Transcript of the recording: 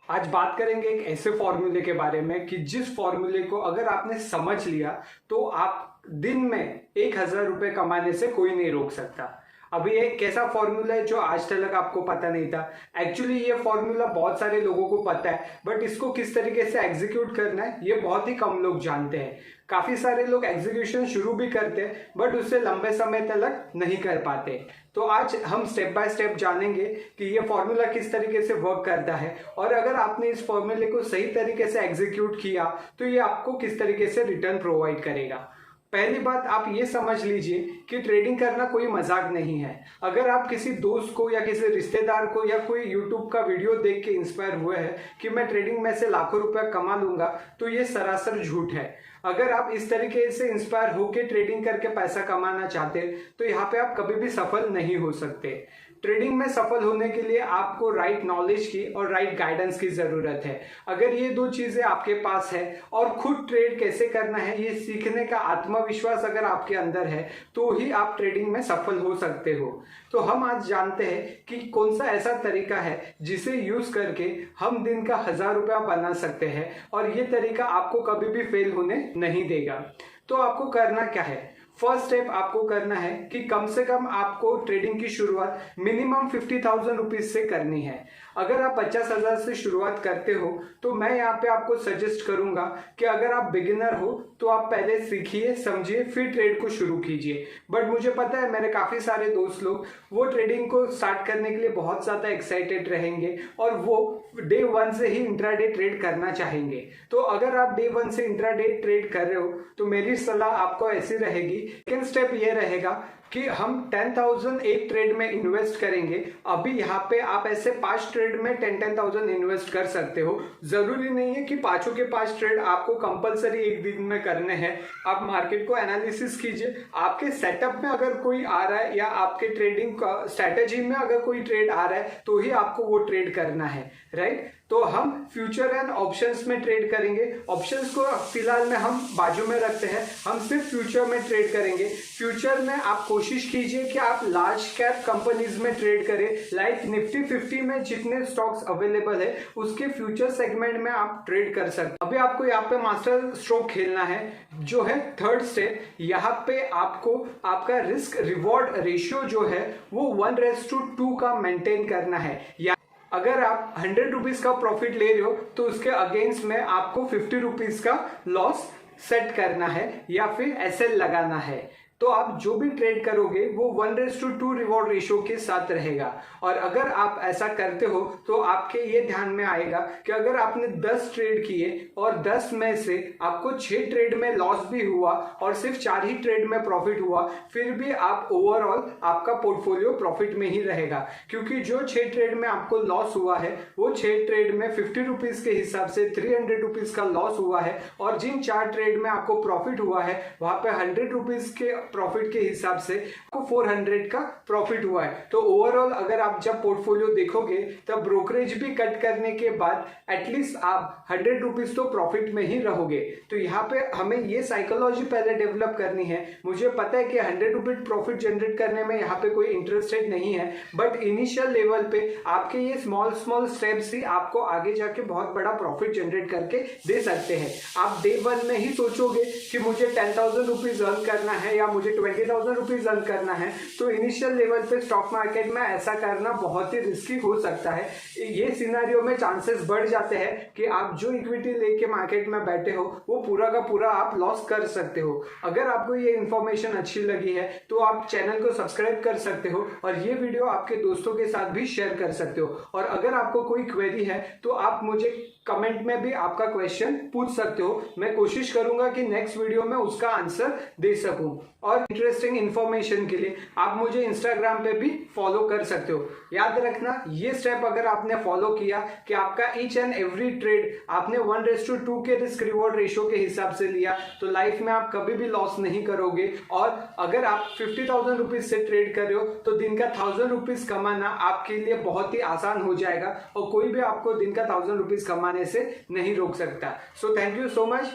आज बात करेंगे एक ऐसे फॉर्मूले के बारे में कि जिस फॉर्मूले को अगर आपने समझ लिया तो आप दिन में 1,000 रुपए कमाने से कोई नहीं रोक सकता। अभी एक कैसा फॉर्मूला है जो आज तक आपको पता नहीं था। एक्चुअली ये फॉर्मूला बहुत सारे लोगों को पता है, बट इसको किस तरीके से एग्जीक्यूट करना है ये बहुत ही कम लोग जानते हैं। काफी सारे लोग एग्जीक्यूशन शुरू भी करते हैं बट उससे लंबे समय तक नहीं कर पाते। तो आज हम स्टेप बाय स्टेप जानेंगे कि ये फॉर्मूला किस तरीके से वर्क करता है और अगर आपने इस फॉर्मूले को सही तरीके से एग्जीक्यूट किया तो ये आपको किस तरीके से रिटर्न प्रोवाइड करेगा। पहली बात आप ये समझ लीजिए कि ट्रेडिंग करना कोई मजाक नहीं है। अगर आप किसी दोस्त को या किसी रिश्तेदार को या कोई यूट्यूब का वीडियो देख के इंस्पायर हुए हैं कि मैं ट्रेडिंग में से लाखों रुपए कमा लूंगा, तो ये सरासर झूठ है। अगर आप इस तरीके से इंस्पायर होकर ट्रेडिंग करके पैसा कमाना चाहते हैं तो यहाँ पे आप कभी भी सफल नहीं हो सकते। ट्रेडिंग में सफल होने के लिए आपको राइट नॉलेज की और राइट गाइडेंस की जरूरत है। अगर ये दो चीजें आपके पास है और खुद ट्रेड कैसे करना है ये सीखने का आत्मविश्वास अगर आपके अंदर है तो ही आप ट्रेडिंग में सफल हो सकते हो। तो हम आज जानते हैं कि कौन सा ऐसा तरीका है जिसे यूज करके हम दिन का 1,000 रुपया बना सकते हैं और ये तरीका आपको कभी भी फेल होने नहीं देगा। तो आपको करना क्या है? फर्स्ट स्टेप आपको करना है कि कम से कम आपको ट्रेडिंग की शुरुआत मिनिमम 50,000 रुपीज से करनी है। अगर आप 50,000 से शुरुआत करते हो तो मैं यहाँ पे आपको सजेस्ट करूंगा कि अगर आप बिगिनर हो तो आप पहले सीखिए, समझिए, फिर ट्रेड को शुरू कीजिए। बट मुझे पता है मेरे काफी सारे दोस्त लोग वो ट्रेडिंग को स्टार्ट करने के लिए बहुत ज्यादा एक्साइटेड रहेंगे और वो डे 1 से ही इंट्राडे ट्रेड करना चाहेंगे। तो अगर आप डे 1 से इंट्राडे ट्रेड कर रहे हो तो मेरी सलाह आपको ऐसी रहेगी। सेकेंड स्टेप ये रहेगा कि हम 10,000 एक ट्रेड में इन्वेस्ट करेंगे। अभी यहाँ पे आप ऐसे 5 ट्रेड में 10,000 इन्वेस्ट कर सकते हो। जरूरी नहीं है कि पांचों के 5 ट्रेड आपको कंपलसरी एक दिन में करने हैं। आप मार्केट को एनालिसिस कीजिए, आपके सेटअप में अगर कोई आ रहा है या आपके ट्रेडिंग स्ट्रेटेजी में अगर कोई ट्रेड आ रहा है तो ही आपको वो ट्रेड करना है, राइट। तो हम फ्यूचर एंड ऑप्शंस में ट्रेड करेंगे। ऑप्शंस को फिलहाल में हम बाजू में रखते हैं, हम सिर्फ फ्यूचर में ट्रेड करेंगे। फ्यूचर में आप कोशिश कीजिए कि आप लार्ज कैप कंपनीज में ट्रेड करें। लाइक निफ्टी 50 में जितने स्टॉक्स अवेलेबल है उसके फ्यूचर सेगमेंट में आप ट्रेड कर सकते हैं। अभी आपको यहाँ पे मास्टर स्ट्रोक खेलना है जो है थर्ड स्टेप। यहाँ पे आपको आपका रिस्क रिवॉर्ड रेशियो जो है वो 1:2 का मेंटेन करना है। अगर आप 100 रुपीज का प्रॉफिट ले रहे हो तो उसके अगेंस्ट में आपको 50 रुपीज का लॉस सेट करना है या फिर एसएल लगाना है। तो आप जो भी ट्रेड करोगे वो 1:2 रिवॉर्ड रेशियो के साथ रहेगा। और अगर आप ऐसा करते हो तो आपके ये ध्यान में आएगा कि अगर आपने 10 ट्रेड किए और 10 में से आपको 6 ट्रेड में लॉस भी हुआ और सिर्फ 4 ही ट्रेड में प्रॉफिट हुआ, फिर भी आप ओवरऑल आपका पोर्टफोलियो प्रॉफिट में ही रहेगा। क्योंकि जो 6 ट्रेड में आपको लॉस हुआ है वो 6 ट्रेड में 50 रुपीज के हिसाब से 300 रुपीज का लॉस हुआ है और जिन 4 ट्रेड में आपको प्रॉफिट हुआ है वहां पे 100 रुपीज के प्रॉफिट के हिसाब से आपको 400 का प्रॉफिट हुआ है। तो ओवरऑल अगर आप जब पोर्टफोलियो देखोगे तब ब्रोकरेज भी कट करने के बाद एटलीस्ट आप 100 रुपीज तो प्रॉफिट में ही रहोगे। तो यहाँ पे हमें ये साइकोलॉजी पहले डेवलप करनी है। मुझे पता है कि 100 रुपीज प्रॉफिट जनरेट करने में यहाँ पे कोई इंटरेस्टेड नहीं है, बट इनिशियल लेवल पे आपके ये स्मॉल स्टेप्स ही आपको आगे जाके बहुत बड़ा प्रॉफिट जनरेट करके दे सकते हैं। आप डे 1 में ही सोचोगे कि मुझे 10,000 रुपीज अर्न करना है या मुझे 20,000 रुपीज अर्न करना है, तो इनिशियल लेवल पे स्टॉक मार्केट में ऐसा करना बहुत ही रिस्की हो सकता है। ये सिनेरियो में चांसेस बढ़ जाते हैं कि आप जो इक्विटी लेके मार्केट में बैठे हो वो पूरा का पूरा आप लॉस कर सकते हो। अगर आपको ये इन्फॉर्मेशन अच्छी लगी है तो आप चैनल को सब्सक्राइब कर सकते हो और ये वीडियो आपके दोस्तों के साथ भी शेयर कर सकते हो। और अगर आपको कोई क्वेरी है तो आप मुझे कमेंट में भी आपका क्वेश्चन पूछ सकते हो। मैं कोशिश करूंगा कि नेक्स्ट वीडियो में उसका आंसर दे सकूं। और इंटरेस्टिंग इंफॉर्मेशन के लिए आप मुझे इंस्टाग्राम पे भी फॉलो कर सकते हो। याद रखना ये स्टेप अगर आपने फॉलो किया कि आपका ईच एंड एवरी ट्रेड आपने 1:2 के रिस्क रिवॉर्ड रेशियो के हिसाब से लिया तो लाइफ में आप कभी भी लॉस नहीं करोगे। और अगर आप 50,000 रुपीज से ट्रेड कर रहे हो तो दिन का 1,000 रुपीज कमाना आपके लिए बहुत ही आसान हो जाएगा और कोई भी आपको दिन का 1,000 रुपीज कमाने से नहीं रोक सकता। So thank you so much.